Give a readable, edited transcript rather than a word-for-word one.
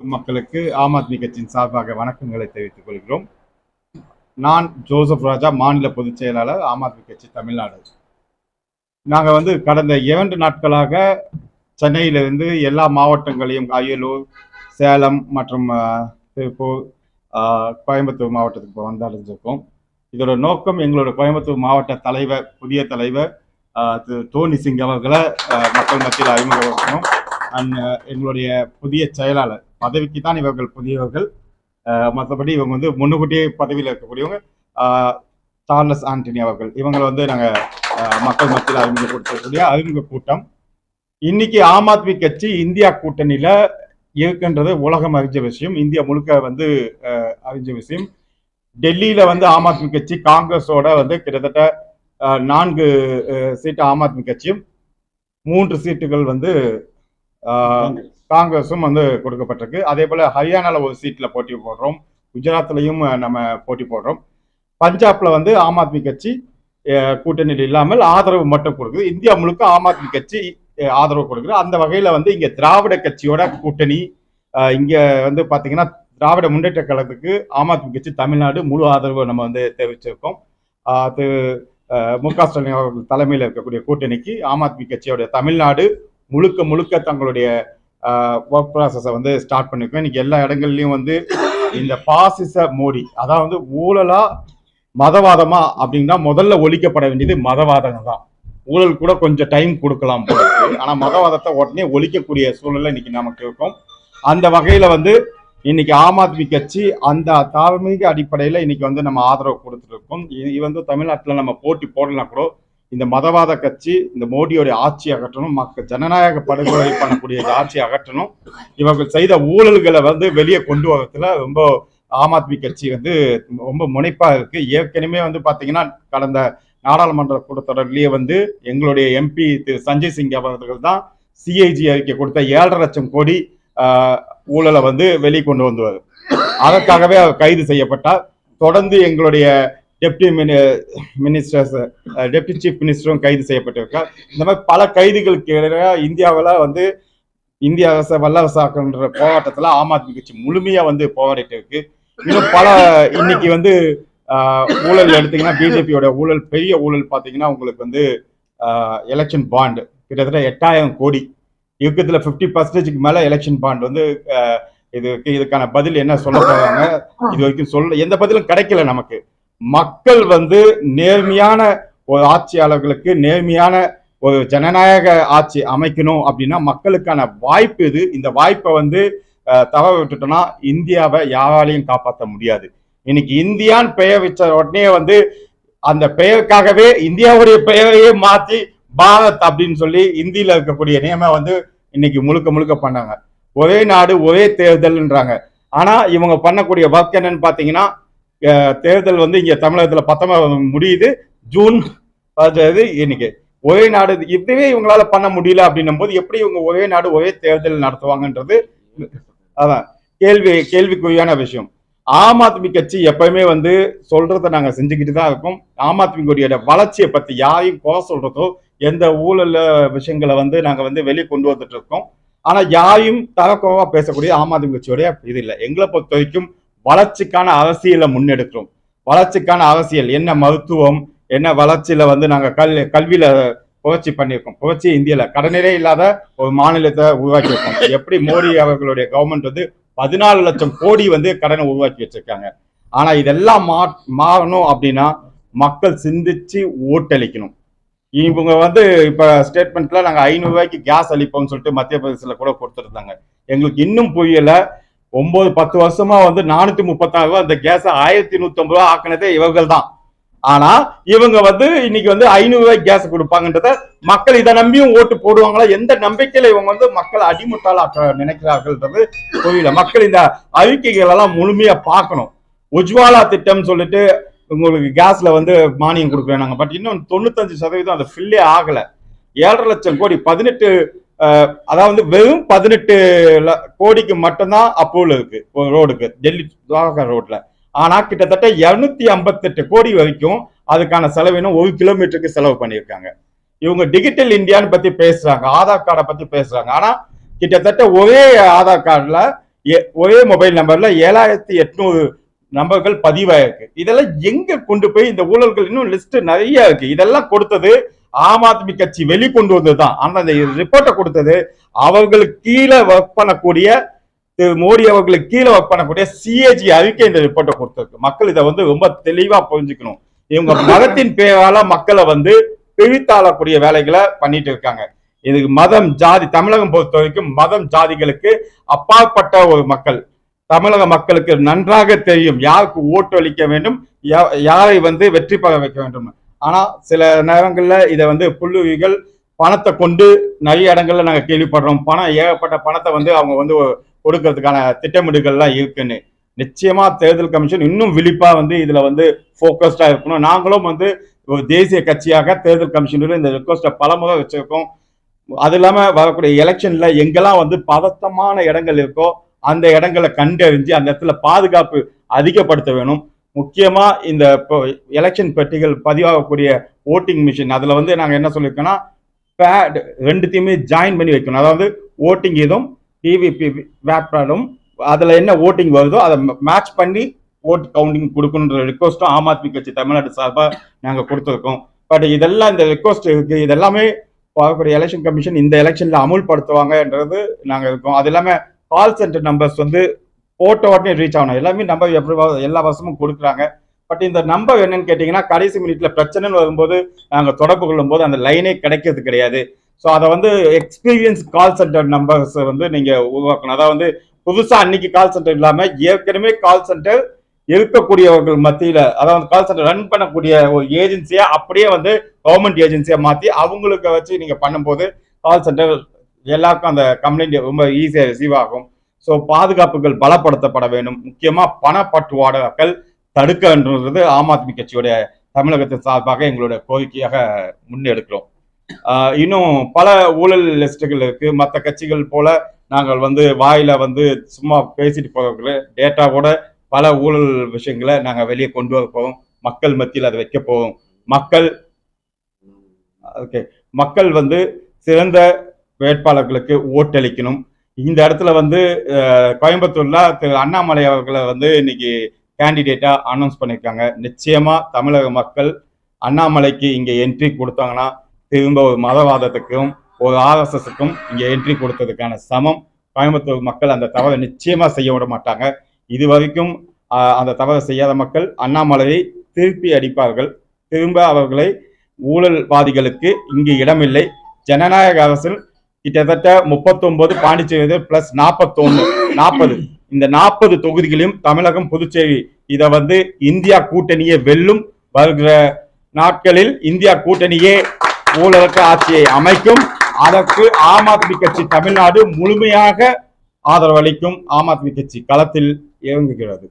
மக்களுக்கு ஆம் ஆத்மி கட்சியின் சார்பாக வணக்கங்களை தெரிவித்துக் கொள்கிறோம். நான் ஜோசப் ராஜா, மாநில பொதுச் செயலாளர், ஆம் ஆத்மி கட்சி தமிழ்நாடு. நாங்கள் கடந்த 2 நாட்களாக சென்னையிலிருந்து எல்லா மாவட்டங்களையும் அரியலூர், சேலம் மற்றும் திருப்பூர், கோயம்புத்தூர் மாவட்டத்துக்கு வந்தடைஞ்சிருக்கோம். இதோட நோக்கம் எங்களோட கோயம்புத்தூர் மாவட்ட தலைவர், புதிய தலைவர் திரு டோனி சிங் அவர்களை மக்கள் மத்தியில் அறிமுகப்படுத்தணும். எங்களுடைய புதிய செயலாளர் பதவிக்கு தான் இவர்கள் புதியவர்கள், மற்றபடி இவங்க முன்னுக்கூட்டியே பதவியில் இருக்கக்கூடியவங்க சார்லஸ் ஆண்டனி அவர்கள். இவங்களை நாங்கள் மக்கள் மத்தியில் அறிமுகப்படுத்தக்கூடிய அறிமுக கூட்டம். இன்னைக்கு ஆம் ஆத்மி கட்சி இந்தியா கூட்டணியில இருக்குன்றது உலகம் அறிஞ்ச விஷயம், இந்தியா முழுக்க அறிஞ்ச விஷயம். டெல்லியில ஆம் ஆத்மி கட்சி காங்கிரஸோட கிட்டத்தட்ட 4 சீட்டு ஆம் ஆத்மி கட்சியும், 3 சீட்டுகள் காங்கிரஸும் கொடுக்கப்பட்டிருக்கு. அதே போல ஹரியானால ஒரு சீட்ல போட்டி போடுறோம், குஜராத்லையும் நம்ம போட்டி போடுறோம். பஞ்சாப்ல ஆம் ஆத்மி கட்சி கூட்டணியில் இல்லாமல் ஆதரவு மட்டும் கொடுக்குது. இந்தியா முழுக்க ஆம் ஆத்மி கட்சி ஆதரவு கொடுக்குது. அந்த வகையில இங்க திராவிட கட்சியோட கூட்டணி இங்க பாத்தீங்கன்னா திராவிட முன்னேற்ற கழகத்துக்கு ஆம் ஆத்மி கட்சி தமிழ்நாடு முழு ஆதரவு நம்ம தெரிவிச்சிருக்கோம். மு.க. ஸ்டாலின் அவர்கள் தலைமையில் இருக்கக்கூடிய கூட்டணிக்கு ஆம் ஆத்மி கட்சியோட தமிழ்நாடு முழுக்க தங்களுடைய ஒர்க் ப்ராசஸை ஸ்டார்ட் பண்ணிருக்கோம். இன்னைக்கு எல்லா இடங்கள்லயும் இந்த பாசிச மோடி, அதாவது ஊழலா மதவாதமா அப்படின்னா முதல்ல ஒழிக்கப்பட வேண்டியது மதவாதம் தான். ஊழல் கூட கொஞ்சம் டைம் கொடுக்கலாம், ஆனா மதவாதத்தை உடனே ஒழிக்கக்கூடிய சூழல்ல இன்னைக்கு நமக்கு இருக்கும். அந்த வகையில இன்னைக்கு ஆம் ஆத்மி கட்சி அந்த தார்மீக அடிப்படையில இன்னைக்கு நம்ம ஆதரவு கொடுத்துட்டு இருக்கோம். இது தமிழ்நாட்டுல நம்ம போட்டி போடலாம் கூட இந்த மதவாத கட்சி, இந்த மோடியோட ஆட்சி அகற்றணும், மக்கள் ஜனநாயக படுகொலை பண்ணக்கூடிய ஆட்சியை அகற்றணும். இவர்கள் செய்த ஊழல்களை வெளியே கொண்டு வரதுல ரொம்ப ஆம் ஆத்மி கட்சி ரொம்ப முனைப்பா இருக்கு. ஏற்கனவே பாத்தீங்கன்னா கடந்த நாடாளுமன்ற கூட்டத்தொடர்லயே எங்களுடைய எம்பி திரு சஞ்சய் சிங் அவர்கள் தான் சிஐஜி அறிக்கை கொடுத்த 7.5 லட்சம் கோடி ஊழலை வெளியே கொண்டு வந்தார். அதற்காகவே அவர் கைது செய்யப்பட்டார். தொடர்ந்து எங்களுடைய டெப்டி சீஃப் மினிஸ்டரும் கைது செய்யப்பட்டிருக்கார். இந்த மாதிரி பல கைதுகளுக்கு இந்தியாவில் இந்திய அரசை வல்லரசாக்குன்ற போராட்டத்துல ஆம் ஆத்மி கட்சி முழுமையா போராடிட்டு இருக்கு. இன்னும் பல இன்னைக்கு ஊழல் எடுத்தீங்கன்னா பிஜேபியோட ஊழல், பெரிய ஊழல் பாத்தீங்கன்னா உங்களுக்கு எலெக்ஷன் பாண்ட் கிட்டத்தட்ட 8000 கோடி. யுத்தத்துல 50% மேல எலெக்ஷன் பாண்ட் இதுக்கான பதில் என்ன சொல்ல போறாங்க, இது வரைக்கும் எந்த பதிலும் கிடைக்கல நமக்கு. மக்கள் நேர்மையான ஒரு ஆட்சியாளர்களுக்கு நேர்மையான ஒரு ஜனநாயக ஆட்சி அமைக்கணும் அப்படின்னா மக்களுக்கான வாய்ப்பு இது. இந்த வாய்ப்பை தவற விட்டுட்டோம்னா இந்தியாவை யாராலையும் காப்பாற்ற முடியாது. இன்னைக்கு இந்தியான்னு பெயர் வச்ச உடனே அந்த பெயருக்காகவே இந்தியாவுடைய பெயரையே மாத்தி பாரத் அப்படின்னு சொல்லி இந்தியில இருக்கக்கூடிய நியமம் இன்னைக்கு முழுக்க பண்ணாங்க. ஒரே நாடு ஒரே தேர்தல்ன்றாங்க. ஆனா இவங்க பண்ணக்கூடிய ஒர்க் என்னன்னு பாத்தீங்கன்னா, தேர்தல் இங்க தமிழகத்துல 19 முடியுது, ஜூன் 10 இன்னைக்கு ஒரே நாடு. இப்பவே இவங்களால பண்ண முடியல அப்படின்னும் போது எப்படி இவங்க ஒரே நாடு ஒரே தேர்தல் நடத்துவாங்கன்றது அதான் கேள்விக்குறியான விஷயம். ஆம் ஆத்மி கட்சி எப்பயுமே சொல்றதை நாங்க செஞ்சுக்கிட்டு தான் இருக்கோம். ஆம் ஆத்மியோட வளர்ச்சியை பத்தி யாரையும் குறை சொல்றதோ எந்த ஊழல் விஷயங்களை நாங்க வெளியே கொண்டு வந்துட்டு இருக்கோம். ஆனா யாரையும் தரக்குறவா பேசக்கூடிய ஆம் ஆத்மி கட்சியோட இது இல்லை. எங்களை பொறுத்த வரைக்கும் வளர்ச்சிக்கான அரசியலை முன்னெடுக்கிறோம். வளர்ச்சிக்கான அரசியல் என்ன, மருத்துவம் என்ன, வளர்ச்சியில நாங்க கல்வியில புரட்சி பண்ணியிருக்கோம். புரட்சி இந்தியால கடனிலே இல்லாத ஒரு மாநிலத்தை உருவாக்கி இருக்கோம். எப்படி மோடி அவர்களுடைய கவர்மெண்ட் 14 லட்சம் கோடி கடனை உருவாக்கி வச்சிருக்காங்க. ஆனா இதெல்லாம் மாறணும் அப்படின்னா மக்கள் சிந்திச்சு ஓட்டளிக்கணும். இவங்க இப்ப ஸ்டேட்மெண்ட்ல நாங்க 500 ரூபாய்க்கு கேஸ் அளிப்போம்னு சொல்லிட்டு மத்திய பிரதேசத்துல கூட கொடுத்துருந்தாங்க. எங்களுக்கு இன்னும் புரியல. 9-10 வருஷமா 436 ரூபாய் அந்த கேஸ 1150 ரூபாய் ஆக்கினதே இவர்கள் தான். ஆனா இவங்க இன்னைக்கு 500 ரூபாய்க்கு கேஸ் கொடுப்பாங்கன்றத மக்கள் இதை நம்பியும் ஓட்டு போடுவாங்களா? எந்த நம்பிக்கையில இவங்க மக்கள் அடிமுட்டாளாக்க நினைக்கிறார்கள்ன்றது புரியல. மக்கள் இந்த அறிக்கைகள் எல்லாம் முழுமையா பார்க்கணும். உஜ்வாலா திட்டம் சொல்லிட்டு உங்களுக்கு கேஸ்ல மானியம் கொடுக்குறேன் நாங்க, பட் இன்னும் 95% அது ஃபில்லே ஆகல. 7.5 லட்சம் கோடி 18 அதாவது வெறும் 18 கோடிக்கு மட்டும்தான் அப்ரூவல் இருக்கு ஒரு ரோடுக்கு, டெல்லி துவாரகா ரோட்ல. ஆனா கிட்டத்தட்ட 258 கோடி வரைக்கும் அதுக்கான செலவினம் 1 கிலோமீட்டருக்கு செலவு பண்ணியிருக்காங்க. இவங்க டிஜிட்டல் இந்தியான்னு பத்தி பேசுறாங்க, ஆதார் கார்டை பத்தி பேசுறாங்க. ஆனா கிட்டத்தட்ட ஒரே ஆதார் கார்டுல ஒரே மொபைல் நம்பர்ல 7800 நம்பர்கள் பதிவாயிருக்கு. இதெல்லாம் எங்க கொண்டு போய் இந்த ஊழல்கள் இன்னும் லிஸ்ட் நிறைய இருக்கு. இதெல்லாம் கொடுத்தது ஆம் ஆத்மி கட்சி வெளிக்கொண்டு வந்ததுதான். அந்த ரிப்போர்ட்டை கொடுத்தது அவர்களுக்கு கீழே ஒர்க் பண்ணக்கூடிய திரு மோடி அவர்களுக்கு கீழே ஒர்க் பண்ணக்கூடிய சிஏஜி அறிக்கை இந்த ரிப்போர்ட்டை கொடுத்திருக்கு. மக்கள் இதை வந்து ரொம்ப தெளிவா புரிஞ்சுக்கணும். இவங்க மதத்தின் பேரால மக்களை வந்து பிரித்தாளக்கூடிய வேலைகளை பண்ணிட்டு இருக்காங்க. இது மதம் ஜாதி, தமிழகம் பொறுத்த வரைக்கும் மதம் ஜாதிகளுக்கு அப்பாற்பட்ட ஒரு மக்கள். தமிழக மக்களுக்கு நன்றாக தெரியும் யாருக்கு ஓட்டு அளிக்க வேண்டும், யாரை வந்து வெற்றி பெற வைக்க வேண்டும். ஆனா சில நேரங்கள்ல இதை வந்து புள்ளுவிகள் பணத்தை கொண்டு நிறைய இடங்கள்ல நாங்க கேள்விப்படுறோம். பணம் ஏகப்பட்ட பணத்தை வந்து அவங்க வந்து கொடுக்கறதுக்கான திட்டமிடுகள்லாம் இருக்குன்னு. நிச்சயமா தேர்தல் கமிஷன் இன்னும் விழிப்பா வந்து இதுல வந்து போக்கஸ்டா இருக்கணும். நாங்களும் வந்து ஒரு தேசிய கட்சியாக தேர்தல் கமிஷனில் இந்த ரிக்வஸ்டை பலமுறை வச்சிருக்கோம். அது இல்லாம வரக்கூடிய எலெக்ஷன்ல எங்கெல்லாம் வந்து பதட்டமான இடங்கள் இருக்கோ அந்த இடங்களை கண்டறிஞ்சு அந்த இடத்துல பாதுகாப்பு அதிகப்படுத்த வேணும். முக்கியமா இந்த எலெக்ஷன் பெட்டிகள் பதிவாகக்கூடிய ஓட்டிங் மிஷின் அதுல வந்து நாங்க என்ன சொல்லியிருக்கோம்னா பேட் ரெண்டுத்தையுமே ஜாயின் பண்ணி வைக்கணும். அதாவது ஓட்டிங் இதுவும் டிவிபி வேப்டும் அதுல என்ன ஓட்டிங் வருதோ அதை மேட்ச் பண்ணி ஓட் கவுண்டிங் கொடுக்கணுன்ற ரிக்வஸ்டும் ஆம் ஆத்மி கட்சி தமிழ்நாடு சார்பா நாங்க கொடுத்துருக்கோம். பட் இதெல்லாம் இந்த ரிக்வஸ்ட் இருக்கு, இதெல்லாமே பார்க்கக்கூடிய எலெக்ஷன் கமிஷன் இந்த எலெக்ஷன்ல அமுல்படுத்துவாங்கன்றது நாங்க இருக்கோம். அது இல்லாம கால் சென்டர் நம்பர்ஸ் வந்து போட்ட உடனே ரீச் ஆகணும். எல்லாமே நம்பர் எப்படி எல்லா வருஷமும் கொடுக்குறாங்க. பட் இந்த நம்பர் என்னன்னு கேட்டீங்கன்னா கடைசி மினிட்ல பிரச்சனைன்னு வரும்போது நாங்க தொடர்பு கொள்ளும் போது அந்த லைனே கிடைக்கிறது கிடையாது. ஸோ அதை வந்து எக்ஸ்பீரியன்ஸ் கால் சென்டர் நம்பர்ஸ் வந்து நீங்க உருவாக்கணும். அதாவது வந்து புதுசா அன்னைக்கு கால் சென்டர் இல்லாம ஏற்கனவே கால் சென்டர் இருக்கக்கூடியவர்கள் மத்தியில, அதாவது கால் சென்டர் ரன் பண்ணக்கூடிய ஒரு ஏஜென்சியா அப்படியே வந்து கவர்மெண்ட் ஏஜென்சியா மாத்தி அவங்களுக்கு வச்சு நீங்க பண்ணும்போது கால் சென்டர் எல்லாருக்கும் அந்த கம்ப்ளைண்ட் ரொம்ப ஈஸியா ரிசீவ் ஆகும். ஸோ பாதுகாப்புகள் பலப்படுத்தப்பட வேண்டும். முக்கியமா பணப்பட்டுவாடர்கள் தடுக்கன்றது ஆம் ஆத்மி கட்சியுடைய தமிழகத்தின் சார்பாக எங்களுடைய கோரிக்கையாக முன்னெடுக்கிறோம். இன்னும் பல ஊழல் லிஸ்டுகள் இருக்கு. மற்ற கட்சிகள் போல நாங்கள் வந்து வாயில வந்து சும்மா பேசிட்டு போகிற டேட்டா கூட பல ஊழல் விஷயங்களை நாங்கள் வெளியே கொண்டு வர போவோம். மக்கள் மத்தியில் அதை வைக்க போவோம். மக்கள் வந்து சிறந்த வேட்பாளர்களுக்கு ஓட்டளிக்கணும். இந்த இடத்துல வந்து கோயம்புத்தூர்ல திரு அண்ணாமலை அவர்களை வந்து இன்னைக்கு கேண்டிடேட்டா அனௌன்ஸ் பண்ணியிருக்காங்க. நிச்சயமா தமிழக மக்கள் அண்ணாமலைக்கு இங்க என்ட்ரி கொடுத்தாங்கன்னா திரும்ப ஒரு மதவாதத்துக்கும் ஒரு RSSக்கும் இங்க என்ட்ரி கொடுத்ததுக்கான சமம். கோயம்புத்தூர் மக்கள் அந்த தவறை நிச்சயமா செய்ய விட மாட்டாங்க. இது வரைக்கும் அந்த தவறை செய்யாத மக்கள் அண்ணாமலையை திருப்பி அடிப்பார்கள். திரும்ப அவர்களை ஊழல்வாதிகளுக்கு இங்கு இடமில்லை. ஜனநாயக அரசில் கிட்டத்தட்ட 39 பாண்டிச்சேரி பிளஸ் 40 இந்த 40 தொகுதிகளையும் தமிழகம் புதுச்சேரி இதை வந்து இந்தியா கூட்டணியே வெல்லும். வருகிற நாட்களில் இந்தியா கூட்டணியே ஊழலுக்கு ஆட்சியை அமைக்கும். அதற்கு ஆம் ஆத்மி கட்சி தமிழ்நாடு முழுமையாக ஆதரவளிக்கும். ஆம் ஆத்மி கட்சி களத்தில் இறங்குகிறது.